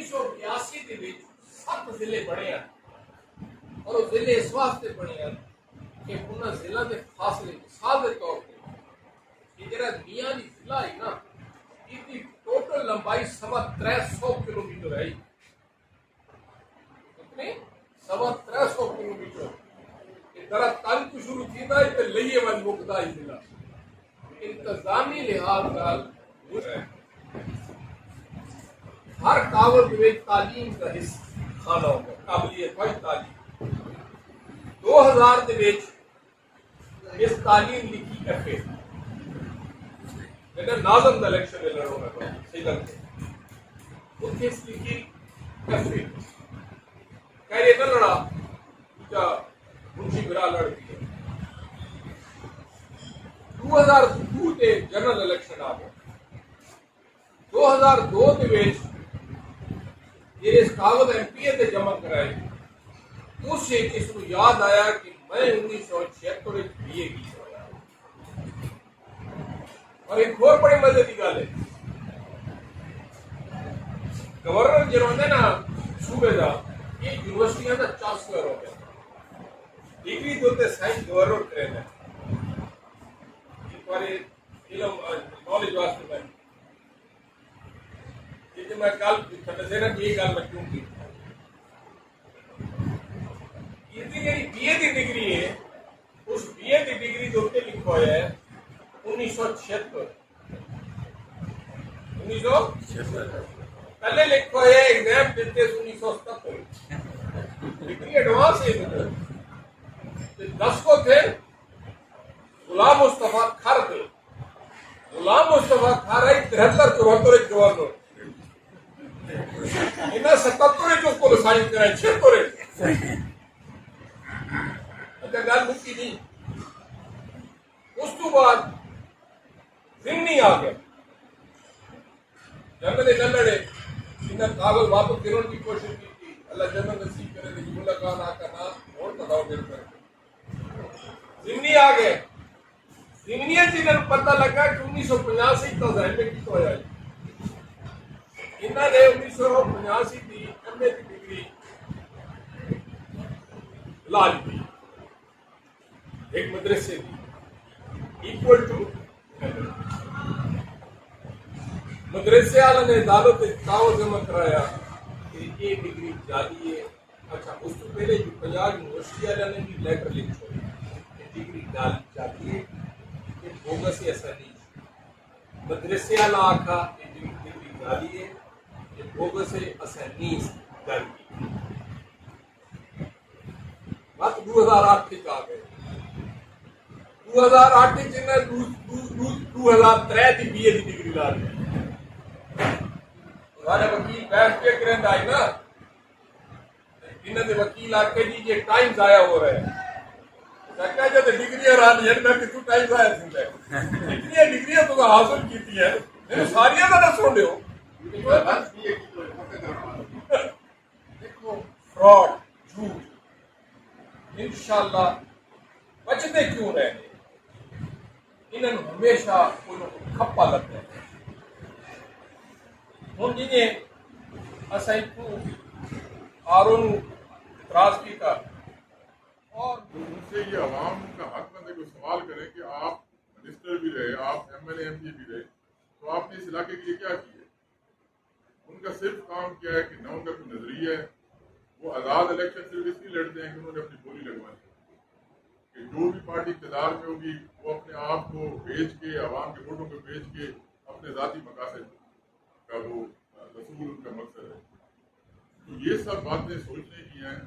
1982 ਦੇ ਵਿੱਚ 7 ਜ਼ਿਲ੍ਹੇ ਬਣੇ ਹਨ ਔਰ ਉਹ ਜ਼ਿਲ੍ਹੇ ਇਸ ਵਾਸਤੇ ਬਣੇ ਹਨ ਕਿ ਉਹਨਾਂ ਜ਼ਿਲ੍ਹਿਆਂ ਦੇ ਫਾਸਲੇ ਮਿਸਾਲ ਦੇ ਤੌਰ ਤੇ ਇਹ ਜਿਹੜਾ ਮੀਆਂ ਦੀ ਜ਼ਿਲ੍ਹਾ ਹੈ ਨਾ इसकी टोटल लंबाई 350 किलोमीटर है। कितनी 350 किलोमीटर दरा तन को शुरू थींदा है ते लइए वन मुकदा ही जिला इंतजामी लिहाज नाल हर कावल दे विच तालीम का हिस्सा खाना होगा काबिलियत वाली तालीम 2000 दे विच इस तालीम लिखी एफए नाजम का इलेक्शन में लड़ोगा सही लगते उत्थे लिखी कैसे कह रहे न लड़ा दूजा मुंशी बिरा लड़ गई 2002 के जनरल इलेक्शन आ गया 2002 के विच ये इस कागज एमपीए से जमा कराए उस इसको याद आया कि मैं 1976 बीए की और एक और बड़ी मजे की गल है गवर्नर जो होंगे ना सूबे का ये यूनिवर्सिटियां का चांसलर हो गया डिग्री तो साइंस गवर्नर करेगा एक बार नॉलेज वास्ते मैं कल देना ये गल मैं क्यों की इसकी जी बीए की डिग्री है उस बीए की डिग्री के उत्ते लिखा हुआ है 1976 पहले लिखो है एग्जाम देते 1977 डिग्री एडवांस है 10 को थे गुलाम मुस्तफा खर थे गुलाम मुस्तफा खर है 73-74 गवर्नर इन्हें 77 जो उसको साइन कराए 76 अच्छा गल मुक्की नहीं उस तो बाद जिम्नी आ गया जंगल लड़े इन्हें कागज वापस गिरने की कोशिश की थी अल्लाह जन्नत नसीब करे लेकिन मुल्ला का नाम और बताओ गिर कर जिम्नी आ गए जिम्नी जिन्हें पता लगा कि 1985 का जहन में किस होया इन्होंने 1985 की एमए की डिग्री ला ली एक मदरसे की इक्वल टू मदरसे वाला ने अदालत दावा जमा कराया कि ये डिग्री जाली है अच्छा उस तो पहले जो पंजाब यूनिवर्सिटी वाले ने भी लेटर लिख छोड़ा डिग्री जाली है ये बोगस है ऐसा नहीं मदरसे वाला आखा ये डिग्री जाली है ये बोगस है ऐसा नहीं जाली बात 2008 तक आ गए 2008 जिन्हें 2003 की बीए की डिग्री ला दी वकील बैठ के करें आई ना इन्होंने वकील आके जी ये टाइम जाया हो रहा है जब डिग्री तू टाइम जाया इतनी डिग्रियां तो हासिल की है सारिया का दसो दो देखो फ्रॉड झूठ इंशाल्लाह बचते क्यों रहे इन्होंने हमेशा कोई खप्पा लगता है हम जिन्हें आरों इतराज किया और उनसे ये अवाम का हक बनने को सवाल करें कि आप मिनिस्टर भी रहे आप एमएलए एमपी भी रहे तो आपने इस इलाके के लिए क्या किए उनका सिर्फ काम क्या है कि न उनका कोई नजरिया है वो आज़ाद इलेक्शन सिर्फ इसलिए लड़ते हैं कि उन्होंने अपनी बोली लगवाई कि जो भी पार्टी इक़्तिदार में होगी वो अपने आप को बेच के अवाम के वोटों को बेच के अपने ज़ाती मकासद का वो रसूल उनका मकसद है तो ये सब बातें सोचने की हैं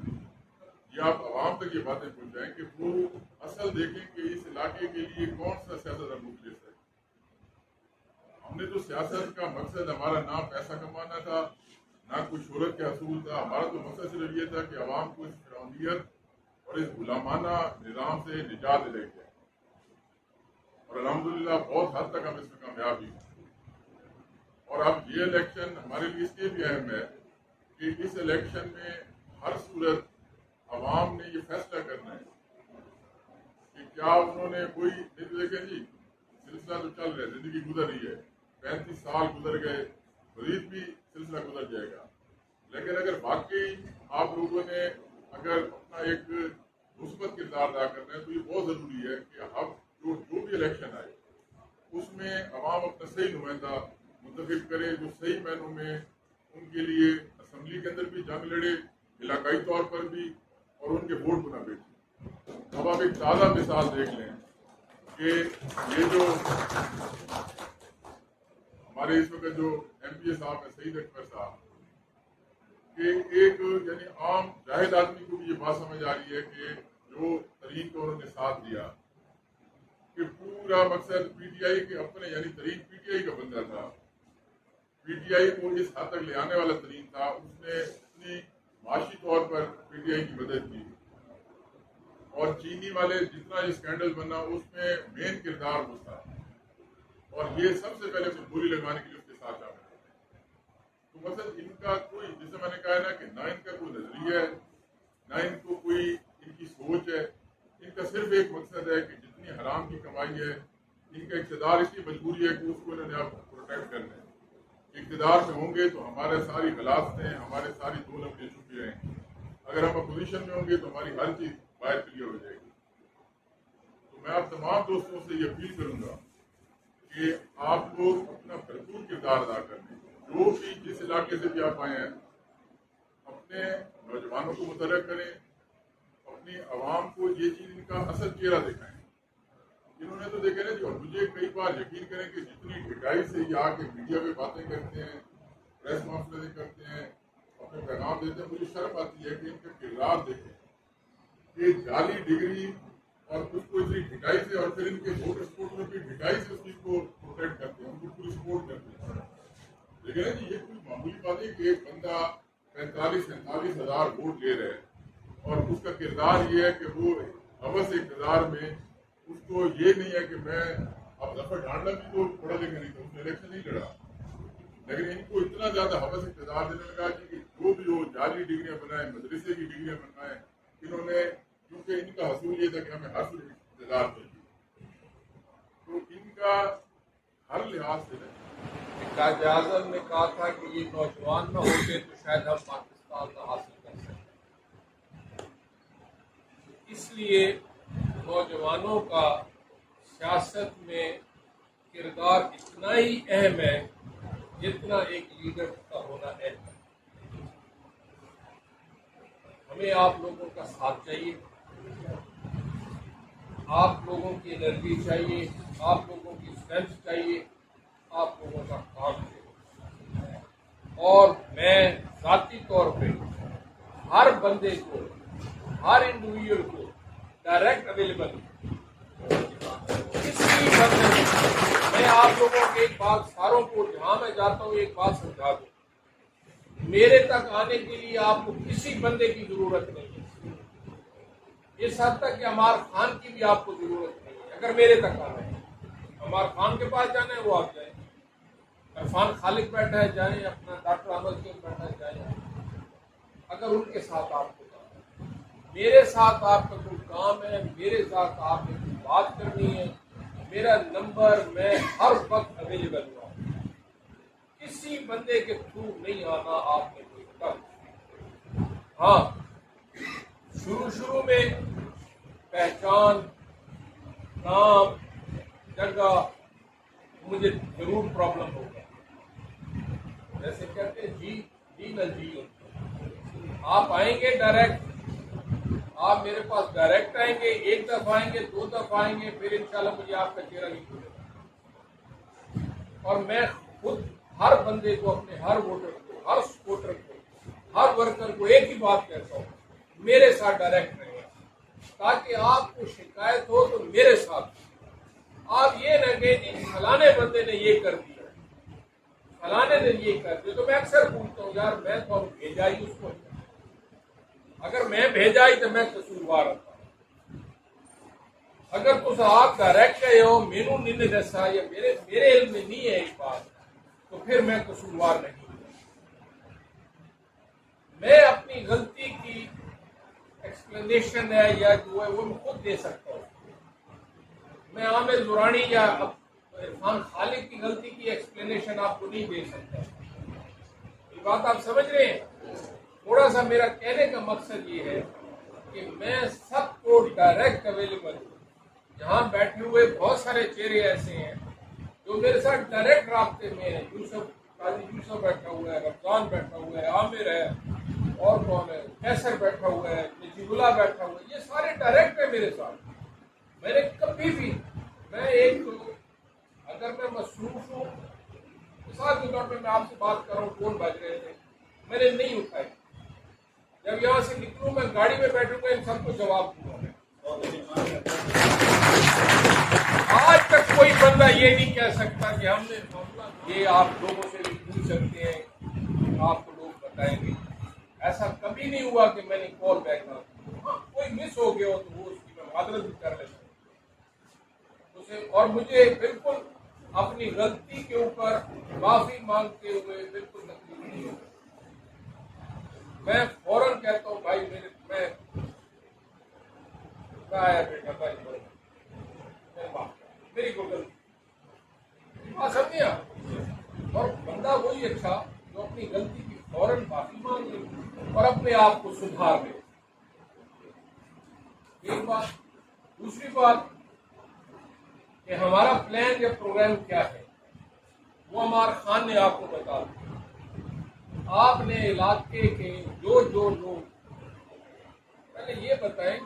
ये आप आवाम तक ये बातें पहुँचाएं कि वो असल देखें कि इस इलाके के लिए कौन सा सियासत मुखलिस है हमने तो सियासत का मकसद हमारा ना पैसा कमाना था ना कोई शोहरत का असूल था हमारा तो मकसद सिर्फ ये था कि आवाम को इस फिरौनियत और इस गुलामाना निज़ाम से निजात दिलाई जाए और अल्हम्दुलिल्लाह बहुत हद तक हम इसमें कामयाब हुए और अब ये इलेक्शन हमारे लिए इसलिए भी अहम है कि इस इलेक्शन में हर सूरत अवाम ने ये फैसला करना है कि क्या उन्होंने कोई देखें जी सिलसिला तो चल रहा है जिंदगी गुजर रही है 35 साल गुजर गए मजीद भी सिलसिला गुजर जाएगा लेकिन अगर वाकई आप लोगों ने अगर अपना एक मुस्बत किरदार अदा करना है तो ये बहुत ज़रूरी है कि अब जो भी इलेक्शन आए उसमें अवाम अपना सही नुमाइंदा मुंतखब करे जो सही मायनों में उनके लिए असम्बली के अंदर भी जंग लड़े, इलाकाई तौर पर भी, और उनके वोट को ना बेचे। अब आप एक ताज़ा मिसाल देख लें कि ये जो हमारे इस वक्त जो MPA साहब है सईद अकबर साहब, कि एक यानी आम जाहिद आदमी को भी ये बात समझ आ रही है कि जो तरीन को उन्होंने साथ दिया कि पूरा मकसद PTI के अपने यानी तरीन PTI का बंदा था, PTI को इस हद तक ले आने वाला तरीन था, उसने अपनी माशी तौर पर PTI की मदद की और चीनी वाले जितना ये स्कैंडल बना उसमें मेन किरदार वो था और ये सबसे पहले उसको बोली लगाने के लिए उसके साथ शामिल थे। तो मतलब इनका कोई, जैसे मैंने कहा ना कि ना इनका कोई नजरिया है ना इनको कोई इनकी सोच है, इनका सिर्फ एक मकसद है कि जितनी हराम की कमाई है, इनका इक़्तिदार इसकी मजबूरी है कि उसको इन्होंने आप प्रोटेक्ट करना है। इक़्तिदार में होंगे तो हमारे सारी गलाफतें, हमारे सारी दो लफ्ज़ें छुपी रहेंगी, अगर हम अपोजिशन में होंगे तो हमारी हर चीज़ बाहर क्लियर हो जाएगी। तो मैं आप तमाम दोस्तों से ये अपील करूँगा कि आप लोग अपना भरपूर किरदार अदा करने, जो भी जिस इलाके से भी आप आए हैं, अपने नौजवानों को मुतलक करें, अपनी आवाम को ये चीज़ इनका असल चेहरा दिखाएं। इन्होंने तो देखा ना जी, और मुझे कई बार यकीन करें कि जितनी ढिकाई से ये आके मीडिया में बातें करते हैं, प्रेस कॉन्फ्रेंस करते हैं, अपने पैगाम देते हैं, मुझे शर्म आती है कि इनका किरदार देखें कि जाली डिग्री और उसको इतनी ढिकाई से, और फिर इनके वोटर सपोर्ट में भी ढिकाई से उस चीज़ को प्रोटेक्ट करते हैं, उनको पूरी सपोर्ट करते हैं। लेकिन ना जी, ये कोई मामूली बात नहीं कि एक बंदा 45-47 हज़ार वोट ले रहे हैं और उसका किरदार ये है कि वो हवस इक़्तिदार में, उसको ये नहीं है कि मैं, अब जफर ढांडा भी तो पढ़ा लिखा नहीं था, उसने इलेक्शन नहीं लड़ा, लेकिन इनको इतना ज़्यादा हवस इक़्तिदार देने लगा कि जो भी हो जाली डिग्रियाँ बनाए, मदरसे की डिग्रियाँ बनाए इन्होंने, क्योंकि इनका हसूल ये था कि हमें हर इक़्तिदार चाहिए। तो इनका हर लिहाज से कायदे आज़म ने कहा था कि ये नौजवान न होते तो शायद हम पाकिस्तान न हासिल कर सकते। इसलिए नौजवानों का सियासत में किरदार इतना ही अहम है जितना एक लीडर का होना अहम है। हमें आप लोगों का साथ चाहिए, आप लोगों की एनर्जी चाहिए, आप लोगों की स्ट्रेंथ चाहिए, आप लोगों का काम चाहिए। और मैं ज़ाती तौर पे हर बंदे को, हर इंडिविजुअल को डायरेक्ट अवेलेबल किसी बंदे को, मैं आप लोगों की एक बात, सारों को जहाँ मैं जाता हूँ एक बात समझा दूँ, मेरे तक आने के लिए आपको किसी बंदे की जरूरत नहीं है। इस हद तक कि अमार खान की भी आपको जरूरत नहीं है। अगर मेरे तक आना है, अमार खान के पास जाना है वो आप जाए, इरफान खालिक बैठा है जाए, अपना डॉक्टर अहमद के बैठा है जाए, अगर उनके साथ आपको जाना है। मेरे साथ आपका कोई काम है, मेरे साथ आपने कोई बात करनी है, मेरा नंबर, मैं हर वक्त अवेलेबल हुआ। किसी बंदे के थ्रू नहीं आना आपने कोई कर। हाँ, शुरू में पहचान, नाम, जगह मुझे जरूर प्रॉब्लम होगा। जैसे कहते हैं जी न जी, आप आएंगे डायरेक्ट, आप मेरे पास डायरेक्ट आएंगे, एक दफा आएंगे, 2 दफा आएंगे, फिर इंशाल्लाह मुझे आपका चेहरा नहीं खुलेगा। और मैं खुद हर बंदे को, अपने हर वोटर को, हर सपोर्टर को, हर वर्कर को एक ही बात कहता हूँ, मेरे साथ डायरेक्ट रहेगा, ताकि आपको शिकायत हो तो मेरे साथ। आप ये न कहें फलाने बंदे ने ये कर दिया, फलाने ने ये कर दिया, तो मैं अक्सर पूछता हूँ यार मैं तो भेजा ही उसको, अगर मैं भेजा ही तो मैं कसूरवार होता। अगर तुम आप डायरेक्ट गए हो, मेनू नहीं दसा या मेरे इल्म में नहीं है एक बात, तो फिर मैं कसूरवार नहीं। मैं अपनी गलती की एक्सप्लेनेशन है या जो है वो मैं खुद दे सकता हूँ। मैं आमिर दुरानी या इरफान खालिक की गलती की एक्सप्लेनेशन आपको नहीं दे सकता। ये बात आप समझ रहे हैं? थोड़ा सा मेरा कहने का मकसद ये है कि मैं सबको डायरेक्ट अवेलेबल हूँ। यहाँ बैठे हुए बहुत सारे चेहरे ऐसे हैं जो मेरे साथ डायरेक्ट राब्ते में है। काजी यूसुफ बैठा हुआ है, रमजान बैठा हुआ है, आमिर है, और कौन है, कैसर बैठा हुआ है, नजीबुल्ला बैठा हुआ है, ये सारे डायरेक्ट है मेरे साथ। मैंने कभी भी, मैं एक तो अगर मैं मसरूफ हूँ, मिसाल के तौर पर मैं आपसे बात कर रहा हूँ, फोन बज रहे थे, मैंने नहीं उठाई। जब यहाँ से निकलूँ मैं गाड़ी में बैठूंगा, इन सबको जवाब दूंगा। आज तक कोई बंदा ये नहीं कह सकता कि हमने ये, आप लोगों से भी पूछ सकते हैं, आपको लोग बताएंगे। ऐसा कभी नहीं हुआ कि मैंने कॉल बैक ना, कोई मिस हो गया हो तो वो उसकी मैं मादरत भी कर लेता हूँ उसे। और मुझे बिल्कुल अपनी गलती के ऊपर माफी मांगते हुए बिल्कुल तकलीफ नहीं होती। मैं फौरन कहता हूँ भाई मैं आया बेटा भाई, मेरी को गलती बात समझिए। और बंदा वही अच्छा जो अपनी गलती की फौरन माफी मांग ले और अपने आप को सुधार ले। एक बात। दूसरी बात कि हमारा प्लान या प्रोग्राम क्या है वो अमार खान ने आपको बता दिया। आपने इलाके के जो लोग, पहले ये बताएं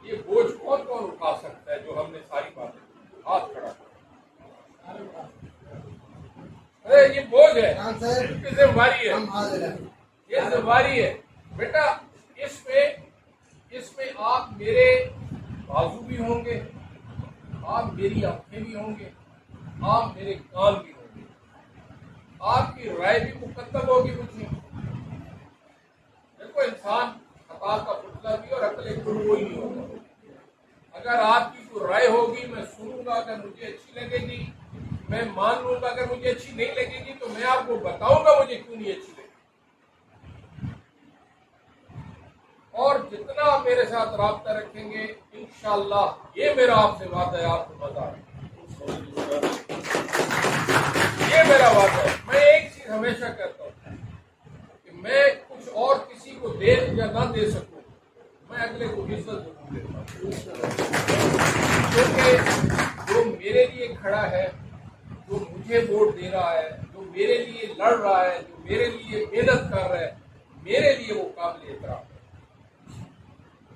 ये बोझ कौन कौन उठा सकता है जो हमने सारी बातें, हाथ खड़ा कर। अरे ये बोझ है, इसकी जिम्मेवारी है, ये जिम्मेवारी है बेटा। इसमें आप मेरे बाजू भी होंगे, आप मेरी आंखें भी होंगे, आप मेरे कान भी होंगे, आपकी राय भी मुकद्दम होगी मुझे। देखो इंसान खता का पुतला भी और अकल एक गुरु ही नहीं होगा। अगर आपकी कोई राय होगी मैं सुनूंगा, अगर मुझे अच्छी लगेगी मैं मान लूंगा, अगर मुझे अच्छी नहीं लगेगी तो मैं आपको बताऊंगा मुझे क्यों नहीं अच्छी लगी। और जितना आप मेरे साथ राब्ता रखेंगे इंशाअल्लाह, ये मेरा आपसे वादा है, आपको मजा आएगा, ये मेरा वादा है। मैं एक चीज हमेशा कहता हूँ कि मैं कुछ और किसी को दे या ना दे सकूं, मैं अगले को इज्जत जरूर देता हूँ। क्योंकि जो मेरे लिए खड़ा है, जो मुझे वोट दे रहा है, जो मेरे लिए लड़ रहा है, जो मेरे लिए मेहनत कर रहा है, मेरे लिए वो काबिल एहतराम है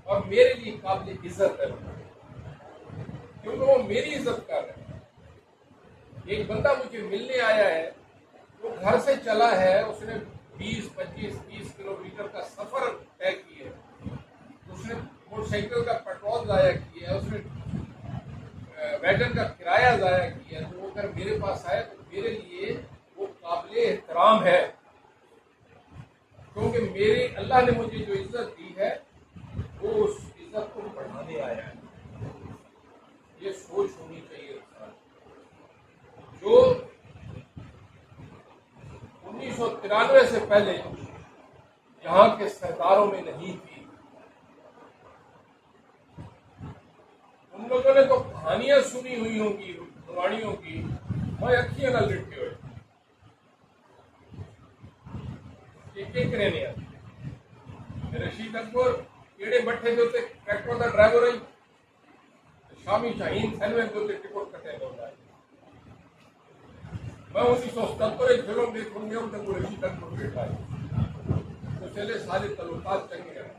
और मेरे लिए काबिल इज्जत है, क्योंकि वो मेरी इज्जत कर रहे हैं। एक बंदा मुझे मिलने आया है, वो घर से चला है, उसने 20, 25, 30 किलोमीटर का सफर तय किया है, उसने मोटरसाइकिल का पेट्रोल जाया किया है, उसने वैगन का किराया जाया किया है, तो वो अगर मेरे पास आए तो मेरे लिए वो काबिल एहतराम है, क्योंकि मेरे अल्लाह ने मुझे जो इज्जत दी है वो उस इज्जत को बढ़ाने आया है। ये सोच होनी चाहिए इंसान। जो 1993 से पहले यहाँ के सरदारों में नहीं थी, उन लोगों ने तो कहानियां सुनी हुई होंगी पुरानियों की, भाई अखियां न लिटके हुए नहीं आती। रशीद अकबर केड़े बैठे जो ट्रैक्टर का ड्राइवर है, शामी शाहीन सैनवे जो टिकट कटे होता है। मैं 1977 फिल्म देख गया हूँ तक वो रशीद अकबर बैठा है, तो चले सारे तल्लुकात चंगे हैं।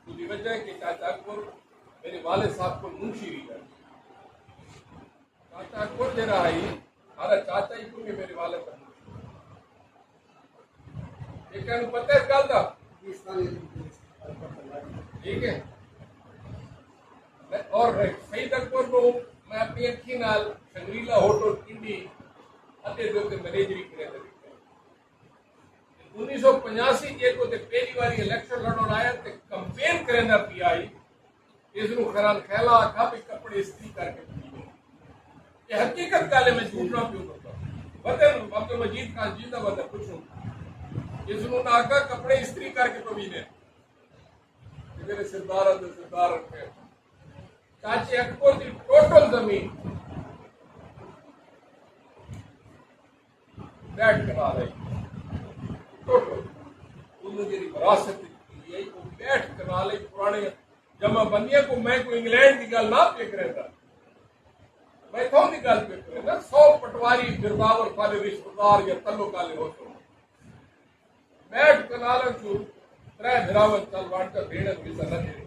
उसकी वजह है कि चाचा अकबर मेरे वाले साहब को मुंशी भी है, चाचा अकबर दे रहा है, सारा चाचा ही क्योंकि मेरे वाले का एक पता है कल था, ठीक है। और शहीद अकबर को मैं अपनी अखी नाल शंग्रीला होटल पिंडी अते जो मैनेजरी करे 1985 जे को पहली बार इलेक्शन लड़न आया तो कंपेन करना पी आई, इसनू खरान ख्याला आखा भी कपड़े इस्त्री करके पी। ये हकीकत गाले में झूठ ना क्यों करता बदन अब्दुल मजीद खान जिंदा बदन पूछूं इसनू ना आखा कपड़े इस्त्री करके पवीने मेरे सरदार रखे। चाचे अकबर की टोटल जमीन बैठ करा रही टोटल विरासत की वो बैठ कनाले पुराने जमा बंदियां को मैं को इंग्लैंड की गल ना पे करेगा मैं कौन की गल पे करेगा 100 पटवारी गिरदावर वाले रिश्तेदार या तल्लो काले हो तो बैठ कनाल चू त्रै भिरावन चल वाट का भेड़ विसा न दे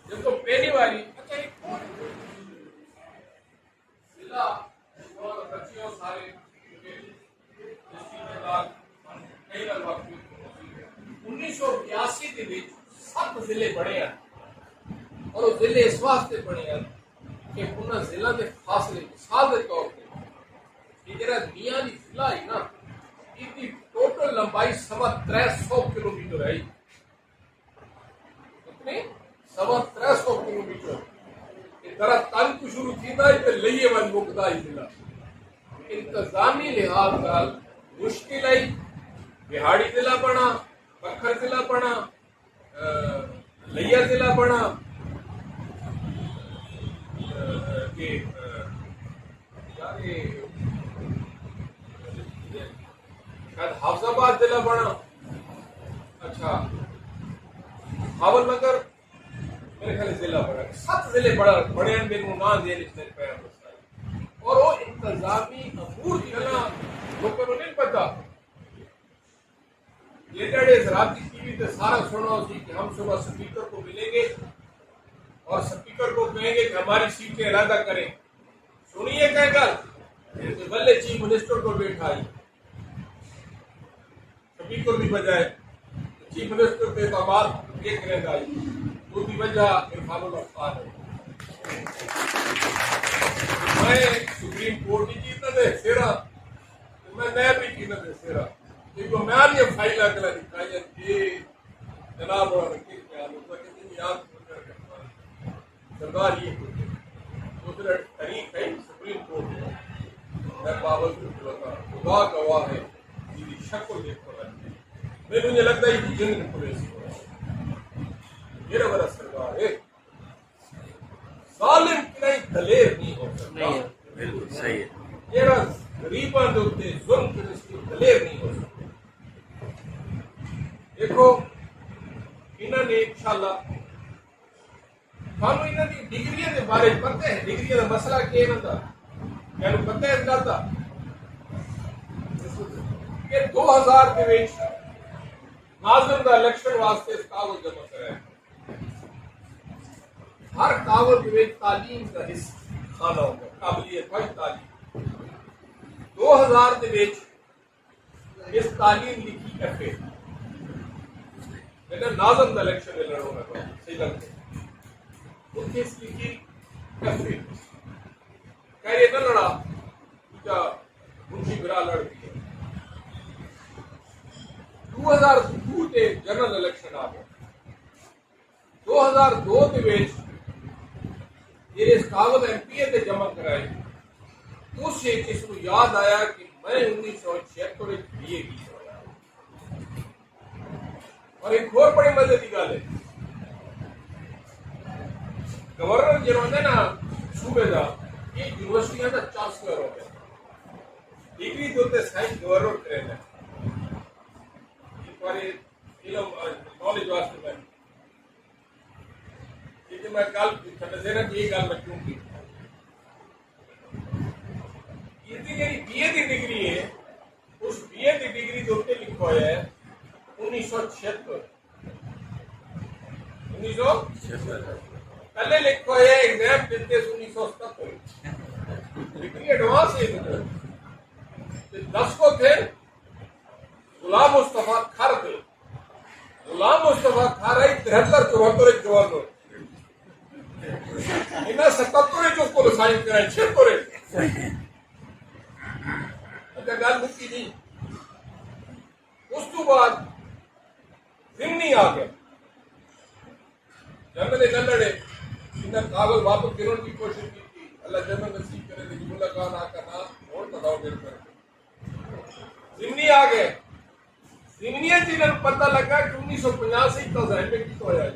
जब तो पहली बारी अच्छा एक कौन जिला और बच्चियों सारे कई बार 1982 के बीच 7 जिले बने हैं और वो जिले इस वास्ते बने हैं कि उन्हें जिला के फासले मिसाल के तौर पर जरा मियाँ की जिला है ना इसकी टोटल लंबाई 350 किलोमीटर है कितनी 350 किलोमीटर इधर तन को शुरू किया है लइए वन मुकदा जिला इंतजामी लिहाज नाल मुश्किल आई बिहाड़ी जिला बना पखर जिला बना लिया जिला बना शायद हाफजाबाद जिला बना अच्छा भावलनगर मेरे ख्याल जिला बना 7 जिले बड़े मेरे ना जेल इसमें पैर और वो इंतजामी अमूर ना लोगों को नहीं पता लेटेडेज रात की टीवी पे सारा सुना उसी कि हम सुबह स्पीकर को मिलेंगे और स्पीकर को कहेंगे कि हमारी सीटें इरादा करें सुनिए क्या गल बल्ले चीफ मिनिस्टर को बैठा स्पीकर भी बजाए चीफ मिनिस्टर के बाद एक रह आई दूसरी वजह इरफानुल अफतार है मैं सुप्रीम कोर्ट की जीत दे सेरा मैं नया भी की दे सेरा देखो मैं ये फाइल अगला दिखाई ये जनाब और याद सरदार ये दूसरा तरीक है सुप्रीम कोर्ट मैं बावजूद खुदा गवाह है मेरी शक्ल देखो मैं मुझे लगता है कि जिन पुलिस मेरा बड़ा सरदार है सालिम की नहीं दलेर नहीं हो सकता बिल्कुल सही है मेरा गरीबा जो थे जुल्म के इसकी दलेर नहीं हो सकता देखो इन्होंने इंशाल्लाह थानू इन्हों की डिग्रियां के बारे में पता है डिग्रियां का मसला क्या है ना क्या पता है दादा कि 2000 के विच नाज़िम का इलेक्शन वास्ते कागज जमा कराया हर कागज के विच तालीम का हिस्सा खाना होगा काबिलियत वाली तालीम 2000 के विच इस तालीम लिखी एफए लेकिन नाज़िम का इलेक्शन में लड़ोगा सही लगता है उसकी लिखी एफए कह ये न लड़ा क्या मुंशी बिरा लड़ गई 2002 के जनरल इलेक्शन आ गया 2002 के विच ये कागज एमपीए से जमा कराए उस इसको याद आया कि मैं 1976 बीए की और एक और बड़ी मजे की गल है गवर्नर जिन्होंने ना सूबे का ये यूनिवर्सिटियां का चांसलर हो गया डिग्री जो साइंस गवर्नर करेगा एक बार नॉलेज वास्ते में क्योंकि मैं कल देना कि ये गल मैं क्यों की इसकी बीए की डिग्री है उस बीए की डिग्री जो लिखा है 1976 पहले लिखो है एग्जाम देते 1977 डिग्री एडवांस है 10 को थे गुलाम मुस्तफा खर थे गुलाम मुस्तफा खर है 73 74 गवर्नर इन्हें 77 जो को साइन कराए 76 अच्छा गल मुक्की नहीं उस तो बाद जिम्नी आ गया जनरल लड़े इन्हें कागज वापस गिरने की कोशिश की थी अल्लाह जनरल नसीब करे थे मुल्ला खान का नाम और बताओ गिर कर जिम्नी आ गए जिम्नी जिन्हें पता लगा कि 1985 का जहन की तो है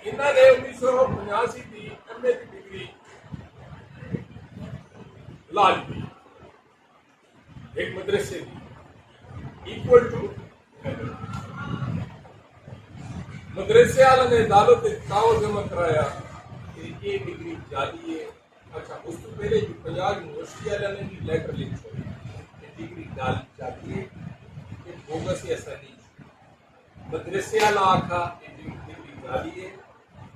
इन्होंने 1985 की एमए की डिग्री लाल की एक मदरसे की इक्वल टू मदरसे वाले ने अदालत दावा जमा कराया कि ये डिग्री जाली है। अच्छा, उस तो पहले जो पंजाब यूनिवर्सिटी वाले ने भी लेटर लिख छोड़ी कि डिग्री जाली है, ये बोगस है, ऐसा नहीं। मदरसे वाला आखा ये डिग्री जाली है,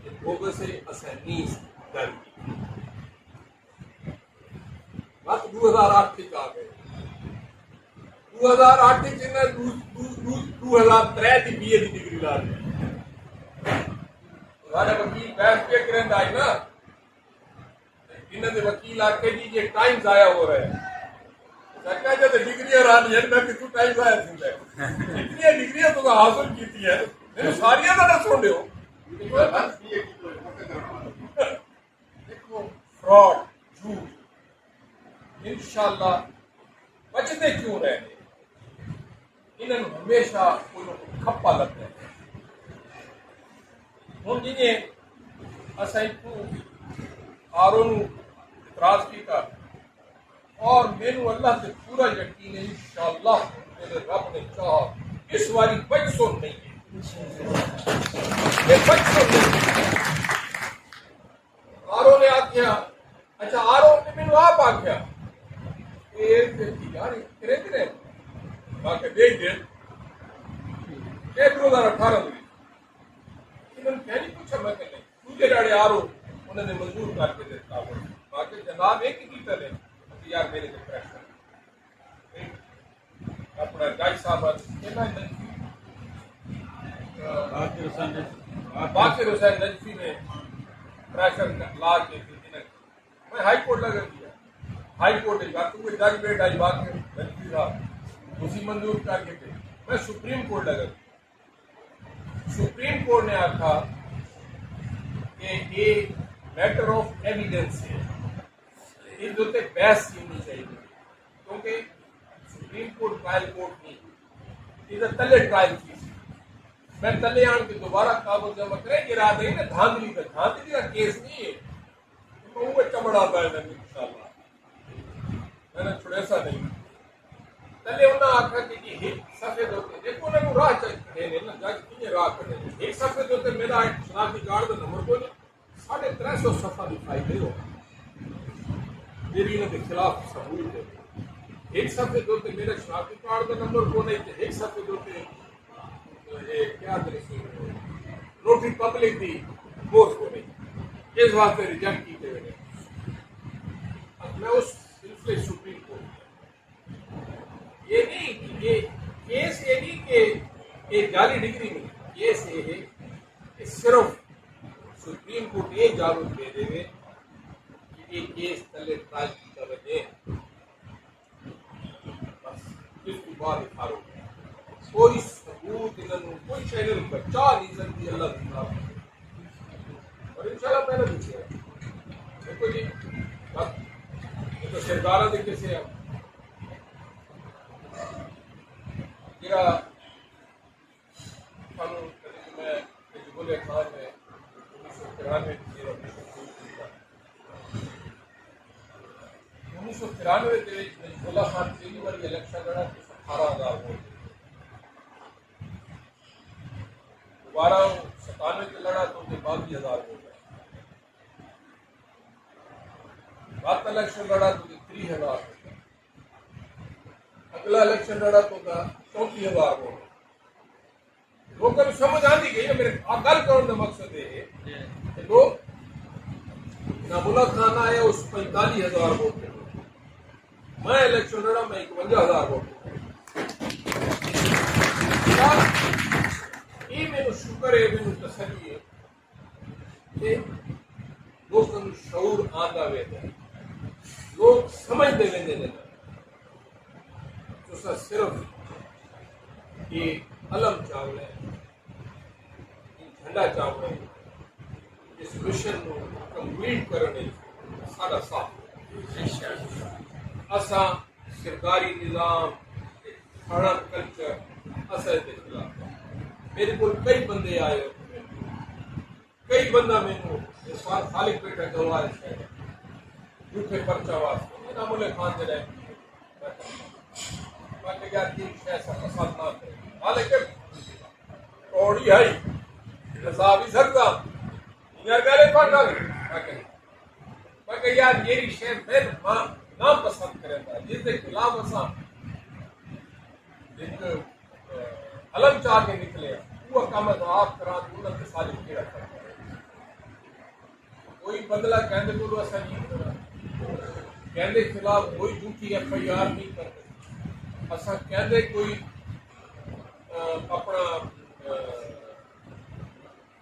ये बोगस है, ऐसा नहीं जाली। बात 2008 तक आ गए। 2008 जिन्हें 2003 की बीए की डिग्री ला दी। वकील बहस पे करें आई ना, इन्हें वकील आके जी ये टाइम जाया हो रहा है। जब डिग्री तू टाइम जाया इतनी डिग्रियां तो हासिल की है, मैंने सारिया का सुन रहे हो। देखो फ्रॉड झूठ इंशाल्लाह बचते क्यों रहे, इन्होंने हमेशा कोई खप्पा लगता है। हम जिन्हें असैतू आरों इतराज किया और मैनू अल्लाह से पूरा यकीन है इंशाअल्लाह मेरे रब ने चाहा इस बारी बचसो नहीं है, ये बचसो नहीं। आरों ने आख्या, अच्छा आरों ने मैनू आप आख्या यार करे करे बाकी देख दे 2018 में इन्होंने क्या नहीं पूछा, मैं कहने दूसरे डाड़े आरो उन्होंने मंजूर करके देता हो बाकी जनाब एक ही कीता है यार मेरे को प्रेशर अपना गाय साहब बाकिर हुसैन नजफी ने प्रेशर ला के मैं हाई कोर्ट लगा दिया। हाई कोर्ट है जज बेट आई बाकिर नजफी साहब उसी मंजूर करके थे। मैं सुप्रीम कोर्ट लगा दिया। सुप्रीम कोर्ट ने आखा कि ये मैटर ऑफ एविडेंस है, इस उत्ते बहस होनी चाहिए क्योंकि सुप्रीम कोर्ट ट्रायल कोर्ट नहीं, इधर तले ट्रायल थी। मैं तले आन के दोबारा कागज जमा करे गिरा देंगे धांधली का केस नहीं है, वो चमड़ा आता है इंशाल्लाह मैंने छोड़ा सा नहीं। तले उन्हें आखा कि एक सफेद होते देखो ना राह चाहिए ना जज की राह करें एक सफेद होते मेरा शनाख्ती कार्ड का नंबर को 350 सफा दिखाई दे हो मेरी इन्होंने खिलाफ सबूत है। एक सफेद होते मेरे शनाख्ती कार्ड का नंबर को नहीं थे, एक सफेद होते क्या नोटरी पब्लिक थी वो को नहीं, इस वास्ते रिजेक्ट की थे। मैं उस सिलसिले सुप्रीम कोर्ट ये नहीं कि ये केस ये नहीं कि एक जाली डिग्री में केस ये है कि सिर्फ सुप्रीम कोर्ट ये इजाजत दे देवे कि ये केस तले ट्रायल की तरह बस इसके बाद इखारो कोई सबूत इन्होंने कोई चैनल बचा नहीं सकती अल्लाह की बात। और इंशाल्लाह मैंने पूछा देखो जी बस ये तो सरदारा दे कैसे मेरा कानून में बोले खान में 1993 के नजमुल्ला खान पहली बार इलेक्शन लड़ा 18,000 वोट, दोबारा 97 के लड़ा तो 22,000 वोट, बात इलेक्शन लड़ा तो 30,000, अगला इलेक्शन लड़ा तो 34,000 वोट। लोगों को समझ आती गई है मेरे गल करने का मकसद है कि लोग नबुला खान आया उस 45,000 वोट पे, मैं इलेक्शन लड़ा मैं 51,000 वोट ये मेरे शुक्र है मेरे तसली है कि लोगों को शऊर आंदा वेदा लोग समझते वेंदे तो सिर्फ ये अलम चावल झंडा चावल इस मिशन को कंप्लीट करने सारा साथ असा सरकारी निज़ाम थाना कल्चर असर के खिलाफ मेरे को कई बंदे आए कई बंदा मैनू इस बार खालिक बेटा गवाह झूठे पर्चा वास्ते नामुल खान जरा मैं यार ये विषय ऐसा पसंद ना करे हालांकि थोड़ी है हिसाब ही सकता यार गले पड़ मैं यार ये विषय मैं ना पसंद करेगा जिसके खिलाफ असा एक अलग चाह के निकले वो काम आप करा उन्होंने सारी केड़ा करता कोई बदला कहते को ऐसा नहीं करा कहते खिलाफ कोई झूठी FIR नहीं करते असा कहते कोई अपना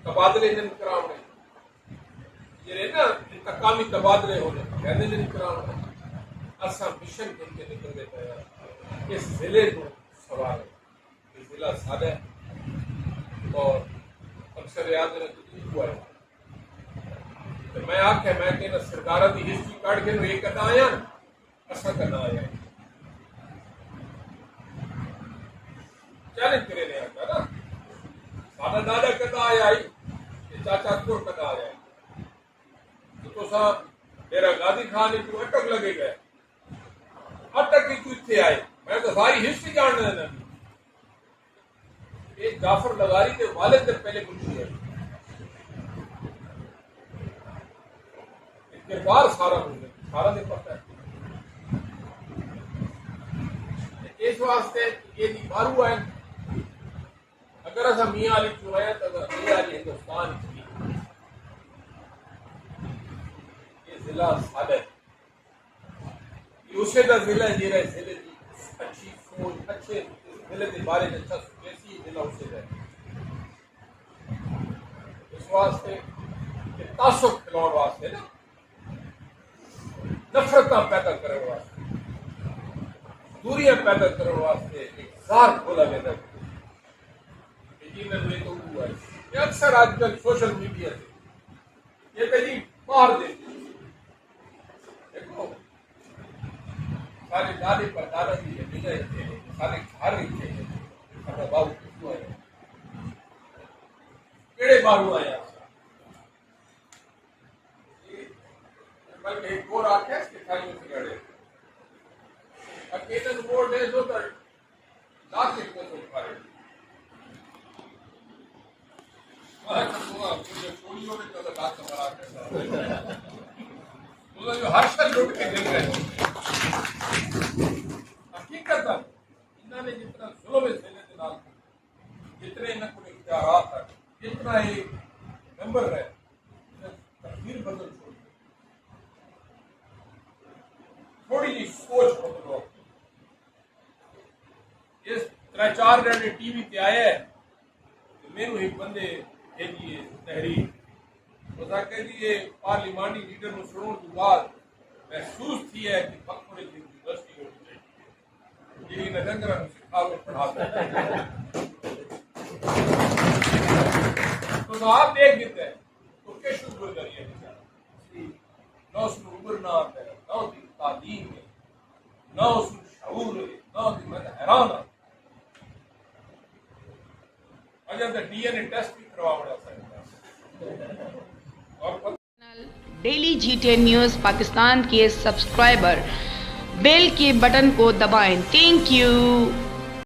तबादले नहीं कराने ये ना इंतकामी तबादले होने कहते नहीं कराने असा मिशन करके निकल देता है इस जिले को सवाल है ये जिला सादा है और अक्सर याद हुआ है तो मैं आख्या मैं कहना सरकार की हिस्ट्री काट के ये करना आया असा करना आया चैलेंज करे नहीं आता ना सादा दादा करना आया ही चाचा को करना आया तो सा मेरा गादी खान को अटक लगे गए अटक की तू इतने आए मैं तो सारी हिस्ट्री जान लेना एक जाफर लगारी के वालिद से पहले पूछी है किरदार सारा मुझे सारा नहीं पता है इस वास्ते ये बारू है अगर असा मियाँ अली चुनाया तो मियाँ अली हिंदुस्तान की ये जिला सादा ये उसे का जिला है जिला जिले की अच्छी सोच अच्छे जिले के बारे में अच्छा कैसी जिला उसे है इस वास्ते तासुब खिलाने वास्ते ना नफरत पैदा करने वास्ते दूरियां पैदा करने वास्ते एक जार खोला गया यकीनन ये तो हुआ है ये अक्सर आजकल सोशल मीडिया से ये कहीं बाहर देते देखो सारे दादी पर दादाजी के बिना थे सारे घर थे अपने बाबू किसको है केड़े बाबू आया बल्कि एक और आके इसके खाइयों से लड़े अकेले वो डे जो तो लाख कितने तो पारे मुझे छोड़ियों में तो लाख बड़ा करता तो जो हर शल लुट के दिल रहे हकीकत इन्होंने जितना जुल्म इस जिले के नाल जितने इन्हें को इख्तियारात है जितना एक मेंबर है तकदीर बदल थोड़ी जी सोच बदलो इस 3-4 दिन टीवी पे आया है मेरू एक बंदे भेजिए तहरीर तो कह दिए पार्लिमानी लीडर को सुनने के बाद महसूस थी है कि पकड़े की यूनिवर्सिटी होनी चाहिए ये नरेंद्र सिखा में पढ़ाता है तो आप देख देते हैं तो क्या शुक्र करिए ना उसमें उम्र ना आता है ना उसकी तालीम है ना उसमें शऊर है ना उसकी मैं हैरान है अजय तो DNA टेस्ट भी करवा बड़ा और डेली GTN न्यूज़ पाकिस्तान के सब्सक्राइबर बेल के बटन को दबाएं। Thank you.